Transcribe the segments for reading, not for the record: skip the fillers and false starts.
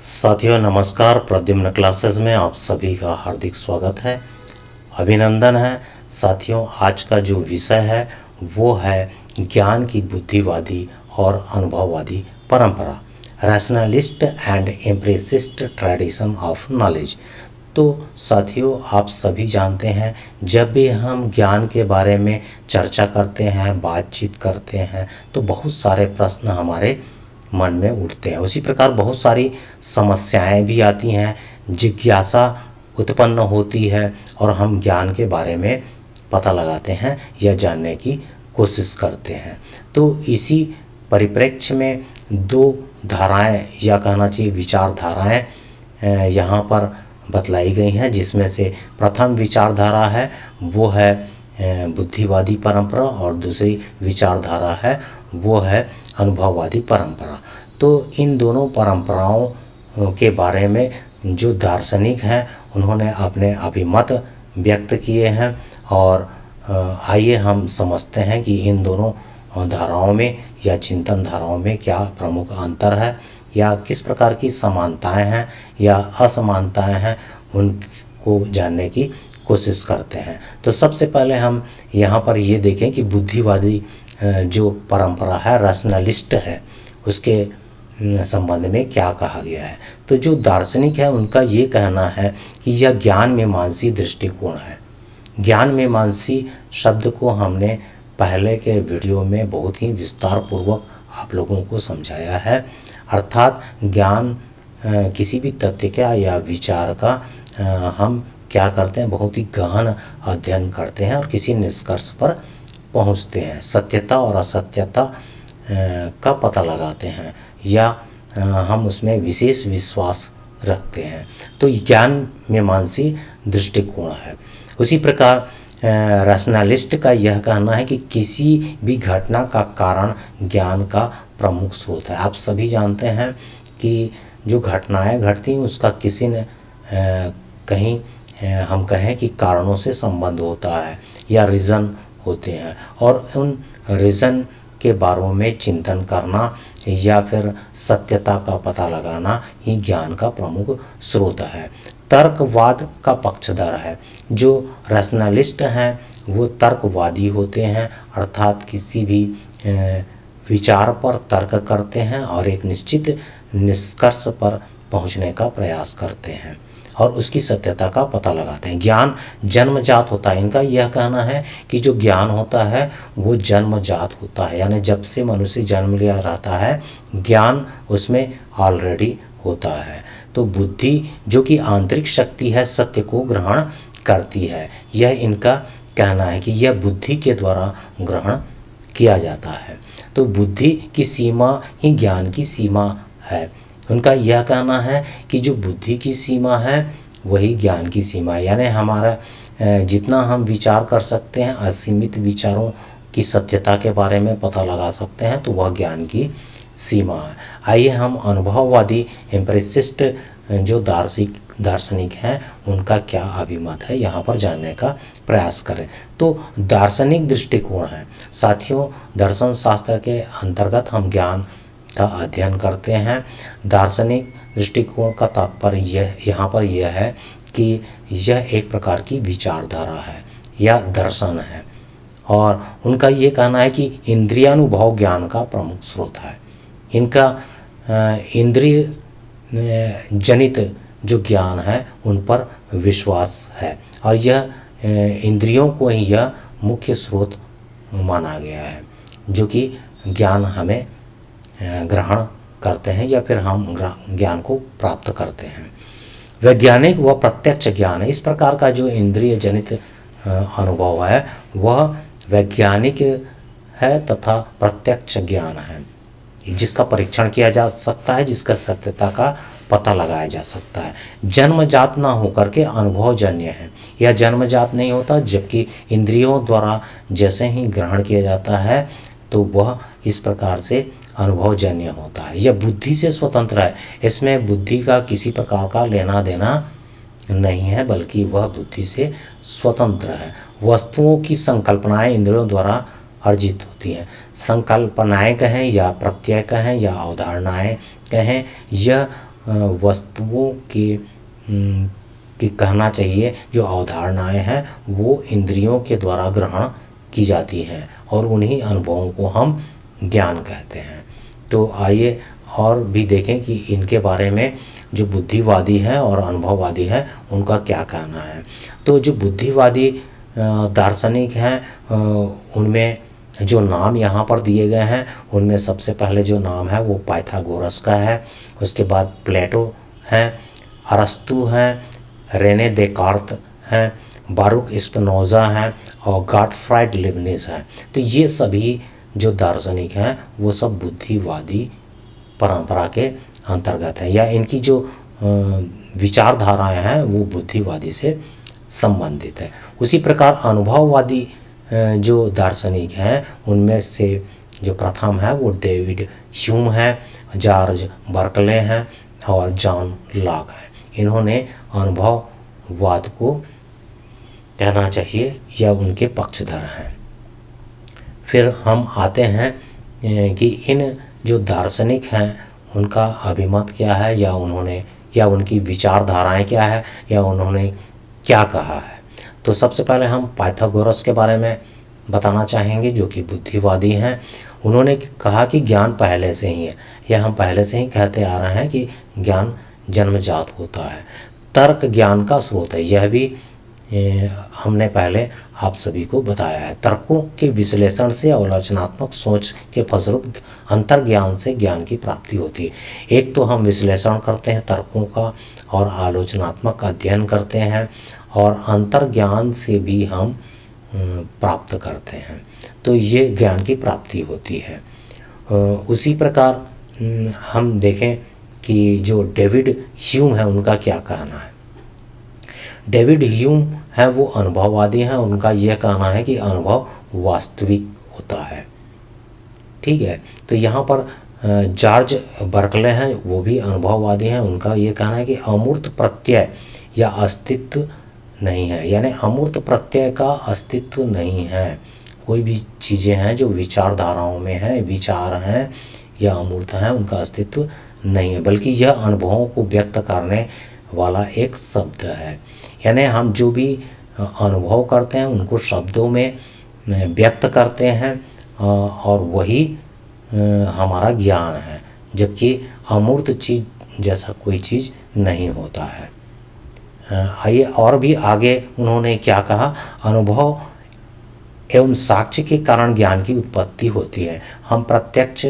साथियों नमस्कार। प्रद्युम्न क्लासेस में आप सभी का हार्दिक स्वागत है, अभिनंदन है। साथियों आज का जो विषय है वो है ज्ञान की बुद्धिवादी और अनुभववादी परंपरा, rationalist and empiricist tradition of knowledge. तो साथियों आप सभी जानते हैं, जब भी हम ज्ञान के बारे में चर्चा करते हैं, बातचीत करते हैं, तो बहुत सारे प्रश्न हमारे मन में उठते हैं। उसी प्रकार बहुत सारी समस्याएं भी आती हैं, जिज्ञासा उत्पन्न होती है और हम ज्ञान के बारे में पता लगाते हैं या जानने की कोशिश करते हैं। तो इसी परिप्रेक्ष्य में दो धाराएं या कहना चाहिए विचारधाराएं यहाँ पर बतलाई गई हैं, जिसमें से प्रथम विचारधारा है वो है बुद्धिवादी परंपरा और दूसरी विचारधारा है वो है अनुभववादी परंपरा। तो इन दोनों परंपराओं के बारे में जो दार्शनिक हैं उन्होंने अपने अभिमत व्यक्त किए हैं और आइए हम समझते हैं कि इन दोनों धाराओं में या चिंतन धाराओं में क्या प्रमुख अंतर है या किस प्रकार की समानताएं हैं या असमानताएं हैं, उनको जानने की कोशिश करते हैं। तो सबसे पहले हम यहाँ पर ये देखें कि बुद्धिवादी जो परंपरा है, रैशनलिस्ट है, उसके संबंध में क्या कहा गया है। तो जो दार्शनिक है उनका ये कहना है कि यह ज्ञान मीमांसी दृष्टिकोण है। ज्ञान मीमांसी शब्द को हमने पहले के वीडियो में बहुत ही विस्तार पूर्वक आप लोगों को समझाया है। अर्थात ज्ञान किसी भी तथ्य का या विचार का हम क्या करते हैं, बहुत ही गहन अध्ययन करते हैं और किसी निष्कर्ष पर पहुंचते हैं, सत्यता और असत्यता का पता लगाते हैं या हम उसमें विशेष विश्वास रखते हैं। तो ज्ञान मीमांसी दृष्टिकोण है। उसी प्रकार रैशनलिस्ट का यह कहना है कि किसी भी घटना का कारण ज्ञान का प्रमुख स्रोत है। आप सभी जानते हैं कि जो घटनाएं घटती हैं उसका किसी न कहीं हम कहें कि कारणों से संबंध होता है या रीज़न होते हैं, और उन रीज़न के बारे में चिंतन करना या फिर सत्यता का पता लगाना ही ज्ञान का प्रमुख स्रोत है। तर्कवाद का पक्षधर है। जो रैशनलिस्ट हैं वो तर्कवादी होते हैं, अर्थात किसी भी विचार पर तर्क करते हैं और एक निश्चित निष्कर्ष पर पहुंचने का प्रयास करते हैं और उसकी सत्यता का पता लगाते हैं। ज्ञान जन्मजात होता है। इनका यह कहना है कि जो ज्ञान होता है वो जन्मजात होता है, यानी जब से मनुष्य जन्म लिया रहता है ज्ञान उसमें ऑलरेडी होता है। तो बुद्धि जो कि आंतरिक शक्ति है, सत्य को ग्रहण करती है। यह इनका कहना है कि यह बुद्धि के द्वारा ग्रहण किया जाता है। तो बुद्धि की सीमा ही ज्ञान की सीमा है। उनका यह कहना है कि जो बुद्धि की सीमा है वही ज्ञान की सीमा है, यानी हमारा जितना हम विचार कर सकते हैं, असीमित विचारों की सत्यता के बारे में पता लगा सकते हैं, तो वह ज्ञान की सीमा है। आइए हम अनुभववादी एम्प्रेसिस्ट जो दार्शनिक हैं उनका क्या अभिमत है यहाँ पर जानने का प्रयास करें। तो दार्शनिक दृष्टिकोण है। साथियों दर्शन शास्त्र के अंतर्गत हम ज्ञान का अध्ययन करते हैं। दार्शनिक दृष्टिकोण का तात्पर्य यहाँ पर यह है कि यह एक प्रकार की विचारधारा है या दर्शन है, और उनका ये कहना है कि इंद्रियानुभव ज्ञान का प्रमुख स्रोत है। इनका इंद्रिय जनित जो ज्ञान है उन पर विश्वास है और यह इंद्रियों को ही यह मुख्य स्रोत माना गया है जो कि ज्ञान हमें ग्रहण करते हैं या फिर हम ज्ञान को प्राप्त करते हैं। वैज्ञानिक व प्रत्यक्ष ज्ञान है। इस प्रकार का जो इंद्रिय जनित अनुभव है वह वैज्ञानिक है तथा प्रत्यक्ष ज्ञान है, जिसका परीक्षण किया जा सकता है, जिसका सत्यता का पता लगाया जा सकता है। जन्मजात ना होकर के अनुभवजन्य है। यह जन्मजात नहीं होता, जबकि इंद्रियों द्वारा जैसे ही ग्रहण किया जाता है तो वह इस प्रकार से अनुभवजन्य होता है। यह बुद्धि से स्वतंत्र है। इसमें बुद्धि का किसी प्रकार का लेना देना नहीं है, बल्कि वह बुद्धि से स्वतंत्र है। वस्तुओं की संकल्पनाएं इंद्रियों द्वारा अर्जित होती हैं। संकल्पनाएं कहें या प्रत्यय कहें या अवधारणाएं कहें, यह वस्तुओं की कहना चाहिए जो अवधारणाएं हैं वो इंद्रियों के द्वारा ग्रहण की जाती हैं और उन्हीं अनुभवों को हम ज्ञान कहते हैं। तो आइए और भी देखें कि इनके बारे में जो बुद्धिवादी हैं और अनुभववादी हैं उनका क्या कहना है। तो जो बुद्धिवादी दार्शनिक हैं उनमें जो नाम यहाँ पर दिए गए हैं उनमें सबसे पहले जो नाम है वो पाइथागोरस का है, उसके बाद प्लेटो हैं, अरस्तु हैं, रेने देकार्त हैं, बारूक स्पिनोज़ा हैं और गॉटफ्राइड लिबनिज हैं। तो ये सभी जो दार्शनिक हैं वो सब बुद्धिवादी परंपरा के अंतर्गत है या इनकी जो विचारधाराएं हैं वो बुद्धिवादी से संबंधित है। उसी प्रकार अनुभववादी जो दार्शनिक हैं उनमें से जो प्रथम है वो डेविड ह्यूम है, जॉर्ज बर्कले हैं और जॉन लॉक हैं। इन्होंने अनुभववाद को कहना चाहिए या उनके पक्षधर हैं। फिर हम आते हैं कि इन जो दार्शनिक हैं उनका अभिमत क्या है या उनकी विचारधाराएं क्या है या उन्होंने क्या कहा है। तो सबसे पहले हम पाइथागोरस के बारे में बताना चाहेंगे जो कि बुद्धिवादी हैं। उन्होंने कहा कि ज्ञान पहले से ही है, या हम पहले से ही कहते आ रहे हैं कि ज्ञान जन्मजात होता है, तर्क ज्ञान का स्रोत है। यह भी हमने पहले आप सभी को बताया है। तर्कों के विश्लेषण से आलोचनात्मक सोच के फलस्वरूप अंतर्ज्ञान से ज्ञान की प्राप्ति होती है। एक तो हम विश्लेषण करते हैं तर्कों का और आलोचनात्मक अध्ययन करते हैं और अंतर्ज्ञान से भी हम प्राप्त करते हैं, तो ये ज्ञान की प्राप्ति होती है। उसी प्रकार हम देखें कि जो डेविड ह्यूम है उनका क्या कहना है। डेविड ह्यूम है वो अनुभववादी हैं। उनका यह कहना है कि अनुभव वास्तविक होता है। ठीक है, तो यहाँ पर जॉर्ज बर्कले हैं वो भी अनुभववादी हैं। उनका ये कहना है कि अमूर्त प्रत्यय या अस्तित्व नहीं है, यानी अमूर्त प्रत्यय का अस्तित्व नहीं है। कोई भी चीज़ें हैं जो विचारधाराओं में हैं, विचार हैं या अमूर्त हैं, उनका अस्तित्व नहीं है, बल्कि यह अनुभवों को व्यक्त करने वाला एक शब्द है। यानी हम जो भी अनुभव करते हैं उनको शब्दों में व्यक्त करते हैं और वही हमारा ज्ञान है, जबकि अमूर्त चीज़ जैसा कोई चीज़ नहीं होता है। आइए और भी आगे उन्होंने क्या कहा। अनुभव एवं साक्ष्य के कारण ज्ञान की उत्पत्ति होती है। हम प्रत्यक्ष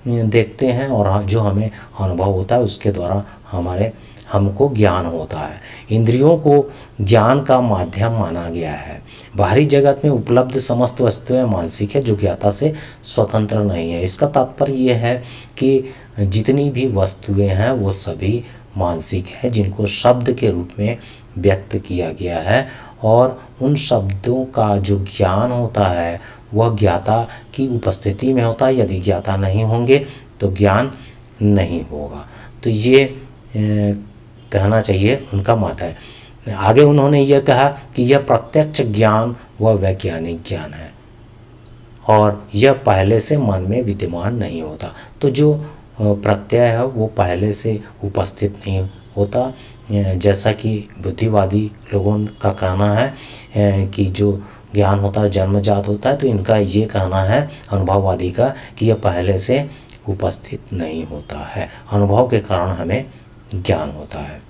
देखते हैं और जो हमें अनुभव होता है उसके द्वारा हमको ज्ञान होता है। इंद्रियों को ज्ञान का माध्यम माना गया है। बाहरी जगत में उपलब्ध समस्त वस्तुएं मानसिक है जो ज्ञाता से स्वतंत्र नहीं है। इसका तात्पर्य यह है कि जितनी भी वस्तुएं हैं वो सभी मानसिक है, जिनको शब्द के रूप में व्यक्त किया गया है और उन शब्दों का जो ज्ञान होता है वह ज्ञाता की उपस्थिति में होता है। यदि ज्ञाता नहीं होंगे तो ज्ञान नहीं होगा। तो ये कहना चाहिए उनका मत है। आगे उन्होंने यह कहा कि यह प्रत्यक्ष ज्ञान व वैज्ञानिक ज्ञान है और यह पहले से मन में विद्यमान नहीं होता। तो जो प्रत्यय है वो पहले से उपस्थित नहीं होता, जैसा कि बुद्धिवादी लोगों का कहना है कि जो ज्ञान होता है जन्मजात होता है। तो इनका ये कहना है अनुभववादी का कि यह पहले से उपस्थित नहीं होता है, अनुभव के कारण हमें ज्ञान होता है।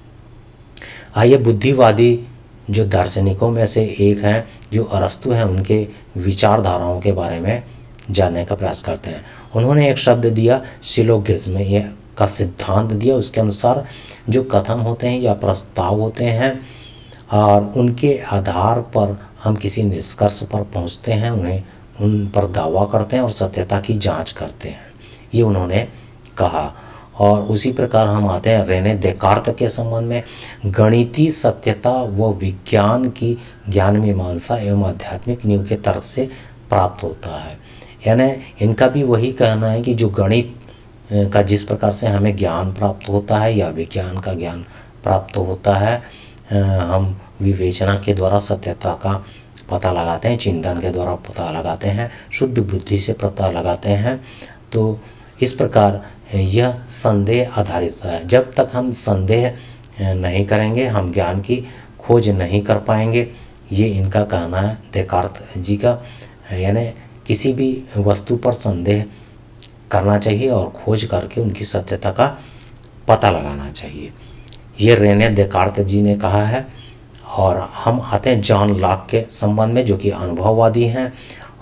आइए बुद्धिवादी जो दार्शनिकों में से एक हैं जो अरस्तु हैं उनके विचारधाराओं के बारे में जानने का प्रयास करते हैं। उन्होंने एक शब्द दिया सिलोगिज्म यह का सिद्धांत दिया। उसके अनुसार जो कथन होते हैं या प्रस्ताव होते हैं और उनके आधार पर हम किसी निष्कर्ष पर पहुंचते हैं, उन्हें उन पर दावा करते हैं और सत्यता की जांच करते हैं, ये उन्होंने कहा। और उसी प्रकार हम आते हैं रेने देकार्त के संबंध में। गणितीय सत्यता व विज्ञान की ज्ञान मीमांसा एवं आध्यात्मिक नींव के तर्क से प्राप्त होता है। यानी इनका भी वही कहना है कि जो गणित का जिस प्रकार से हमें ज्ञान प्राप्त होता है या विज्ञान का ज्ञान प्राप्त होता है, हम विवेचना के द्वारा सत्यता का पता लगाते हैं, चिंतन के द्वारा पता लगाते हैं, शुद्ध बुद्धि से पता लगाते हैं। तो इस प्रकार यह संदेह आधारित होता है। जब तक हम संदेह नहीं करेंगे हम ज्ञान की खोज नहीं कर पाएंगे। ये इनका कहना है देकार्त जी का। यानी किसी भी वस्तु पर संदेह करना चाहिए और खोज करके उनकी सत्यता का पता लगाना चाहिए। ये रेने देकार्त जी ने कहा है। और हम आते हैं जॉन लॉक के संबंध में, जो कि अनुभववादी हैं।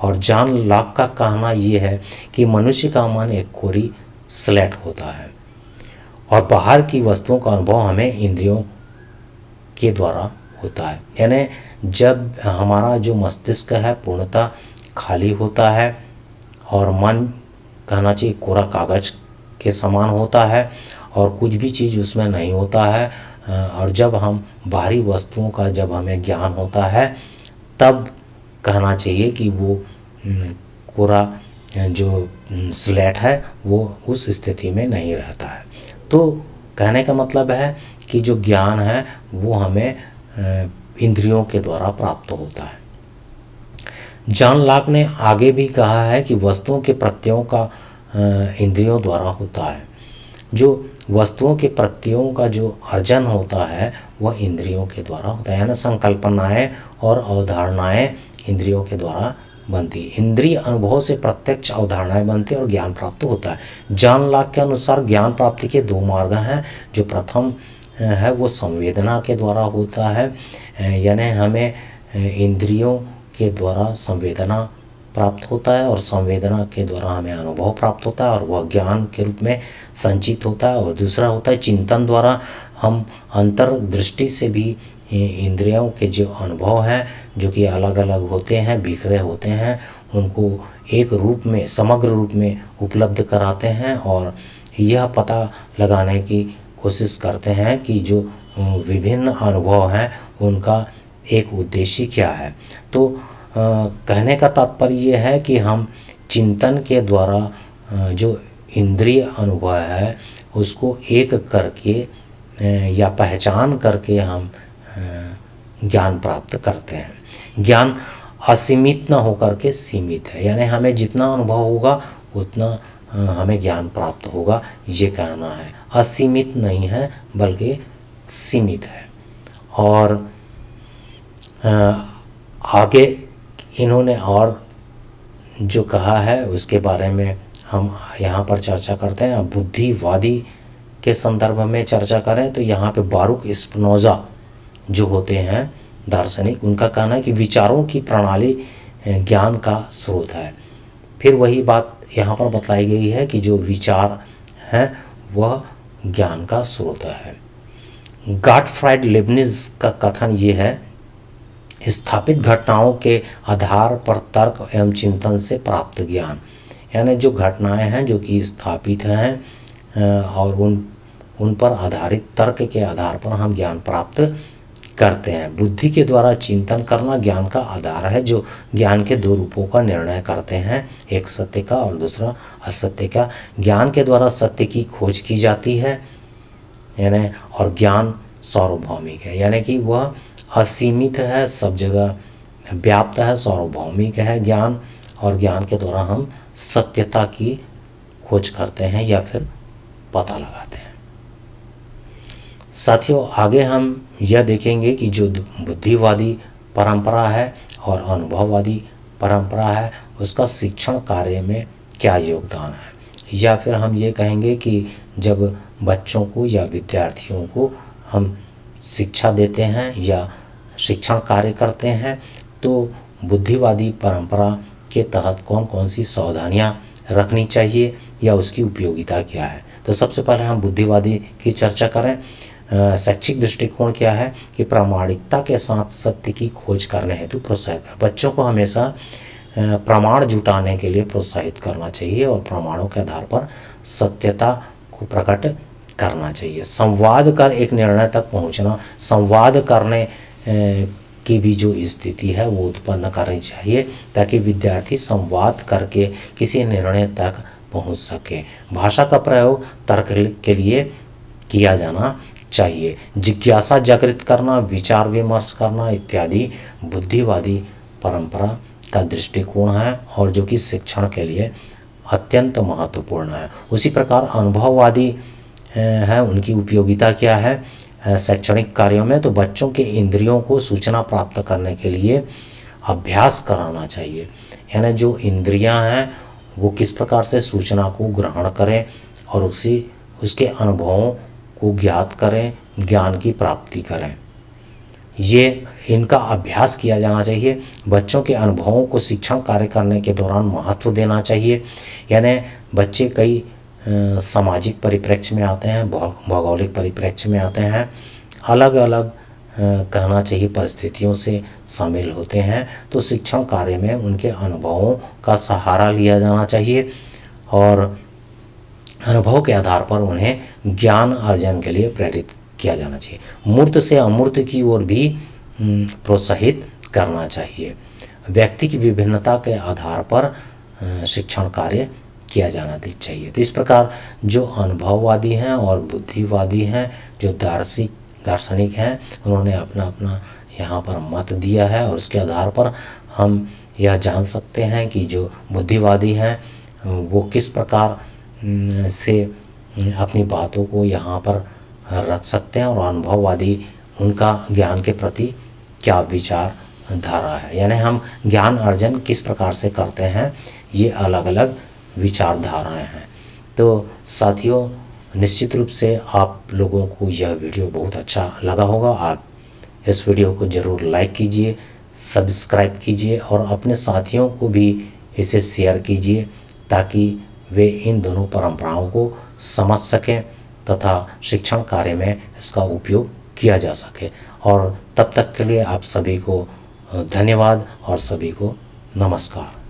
और जॉन लॉक का कहना ये है कि मनुष्य का मन एक कोरी स्लेट होता है और बाहर की वस्तुओं का अनुभव हमें इंद्रियों के द्वारा होता है। यानी जब हमारा जो मस्तिष्क है पूर्णतः खाली होता है और मन कहना चाहिए कोरा कागज के समान होता है और कुछ भी चीज़ उसमें नहीं होता है, और जब हम बाहरी वस्तुओं का जब हमें ज्ञान होता है तब कहना चाहिए कि वो कोरा जो स्लेट है वो उस स्थिति में नहीं रहता है। तो कहने का मतलब है कि जो ज्ञान है वो हमें इंद्रियों के द्वारा प्राप्त होता है। जॉन लॉक ने आगे भी कहा है कि वस्तुओं के प्रत्ययों का इंद्रियों द्वारा होता है। जो वस्तुओं के प्रत्ययों का जो अर्जन होता है वह इंद्रियों के द्वारा होता है। यानी संकल्पनाएं और अवधारणाएं इंद्रियों के द्वारा बनती। इंद्रिय अनुभव से प्रत्यक्ष अवधारणाएं बनती और ज्ञान प्राप्त होता है। जॉन लॉक के अनुसार ज्ञान प्राप्ति के दो मार्ग हैं। जो प्रथम है वो संवेदना के द्वारा होता है। यानी हमें इंद्रियों के द्वारा संवेदना प्राप्त होता है और संवेदना के द्वारा हमें अनुभव प्राप्त होता है और वह ज्ञान के रूप में संचित होता है। और दूसरा होता है चिंतन द्वारा। हम अंतर्दृष्टि से भी इंद्रियों के जो अनुभव हैं जो कि अलग अलग होते हैं, बिखरे होते हैं, उनको एक रूप में समग्र रूप में उपलब्ध कराते हैं और यह पता लगाने की कोशिश करते हैं कि जो विभिन्न अनुभव हैं उनका एक उद्देश्य क्या है। तो कहने का तात्पर्य ये है कि हम चिंतन के द्वारा जो इंद्रिय अनुभव है उसको एक करके या पहचान करके हम ज्ञान प्राप्त करते हैं। ज्ञान असीमित न होकर के सीमित है। यानी हमें जितना अनुभव होगा उतना हमें ज्ञान प्राप्त होगा, ये कहना है। असीमित नहीं है बल्कि सीमित है। और आगे इन्होंने और जो कहा है उसके बारे में हम यहाँ पर चर्चा करते हैं। अब बुद्धिवादी के संदर्भ में चर्चा करें तो यहाँ पे बारूक स्पिनोजा जो होते हैं दार्शनिक, उनका कहना है कि विचारों की प्रणाली ज्ञान का स्रोत है। फिर वही बात यहाँ पर बताई गई है कि जो विचार हैं वह ज्ञान का स्रोत है। गॉटफ्राइड लेibniz का कथन ये है, स्थापित घटनाओं के आधार पर तर्क एवं चिंतन से प्राप्त ज्ञान। यानी जो घटनाएं हैं जो कि स्थापित हैं और उन पर आधारित तर्क के आधार पर हम ज्ञान प्राप्त करते हैं। बुद्धि के द्वारा चिंतन करना ज्ञान का आधार है, जो ज्ञान के दो रूपों का निर्णय करते हैं, एक सत्य का और दूसरा असत्य का। ज्ञान के द्वारा सत्य की खोज की जाती है यानी, और ज्ञान सार्वभौमिक है, यानी कि वह असीमित है, सब जगह व्याप्त है, सार्वभौमिक है ज्ञान। और ज्ञान के द्वारा हम सत्यता की खोज करते हैं या फिर पता लगाते हैं। साथियों, आगे हम यह देखेंगे कि जो बुद्धिवादी परंपरा है और अनुभववादी परंपरा है उसका शिक्षण कार्य में क्या योगदान है। या फिर हम ये कहेंगे कि जब बच्चों को या विद्यार्थियों को हम शिक्षा देते हैं या शिक्षण कार्य करते हैं तो बुद्धिवादी परंपरा के तहत कौन कौन सी सावधानियां रखनी चाहिए या उसकी उपयोगिता क्या है। तो सबसे पहले हम बुद्धिवादी की चर्चा करें। शैक्षिक दृष्टिकोण क्या है कि प्रामाणिकता के साथ सत्य की खोज करने हेतु प्रोत्साहित कर। बच्चों को हमेशा प्रमाण जुटाने के लिए प्रोत्साहित करना चाहिए और प्रमाणों के आधार पर सत्यता को प्रकट करना चाहिए। संवाद कर एक निर्णय तक पहुंचना, संवाद करने की भी जो स्थिति है वो उत्पन्न करनी चाहिए ताकि विद्यार्थी संवाद करके किसी निर्णय तक पहुंच सके। भाषा का प्रयोग तर्क के लिए किया जाना चाहिए। जिज्ञासा जागृत करना, विचार विमर्श करना इत्यादि बुद्धिवादी परंपरा का दृष्टिकोण है और जो कि शिक्षण के लिए अत्यंत महत्वपूर्ण है। उसी प्रकार अनुभववादी है, उनकी उपयोगिता क्या है शैक्षणिक कार्यों में, तो बच्चों के इंद्रियों को सूचना प्राप्त करने के लिए अभ्यास कराना चाहिए। यानी जो इंद्रियां हैं वो किस प्रकार से सूचना को ग्रहण करें और उसके अनुभवों को ज्ञात करें, ज्ञान की प्राप्ति करें, ये इनका अभ्यास किया जाना चाहिए। बच्चों के अनुभवों को शिक्षण कार्य करने के दौरान महत्व देना चाहिए। यानी बच्चे कई सामाजिक परिप्रेक्ष्य में आते हैं, भौगोलिक परिप्रेक्ष्य में आते हैं, अलग अलग कहना चाहिए परिस्थितियों से शामिल होते हैं, तो शिक्षण कार्य में उनके अनुभवों का सहारा लिया जाना चाहिए और अनुभव के आधार पर उन्हें ज्ञान अर्जन के लिए प्रेरित किया जाना चाहिए। मूर्त से अमूर्त की ओर भी प्रोत्साहित करना चाहिए। व्यक्ति की विभिन्नता के आधार पर शिक्षण कार्य किया जाना चाहिए। तो इस प्रकार जो अनुभववादी हैं और बुद्धिवादी हैं, जो दार्शनिक हैं, उन्होंने अपना अपना यहाँ पर मत दिया है और उसके आधार पर हम यह जान सकते हैं कि जो बुद्धिवादी हैं वो किस प्रकार से अपनी बातों को यहाँ पर रख सकते हैं और अनुभववादी उनका ज्ञान के प्रति क्या विचार धारा है। यानी हम ज्ञान अर्जन किस प्रकार से करते हैं, ये अलग अलग विचारधाराएं हैं। तो साथियों, निश्चित रूप से आप लोगों को यह वीडियो बहुत अच्छा लगा होगा। आप इस वीडियो को ज़रूर लाइक कीजिए, सब्सक्राइब कीजिए और अपने साथियों को भी इसे शेयर कीजिए ताकि वे इन दोनों परंपराओं को समझ सकें तथा शिक्षण कार्य में इसका उपयोग किया जा सके। और तब तक के लिए आप सभी को धन्यवाद और सभी को नमस्कार।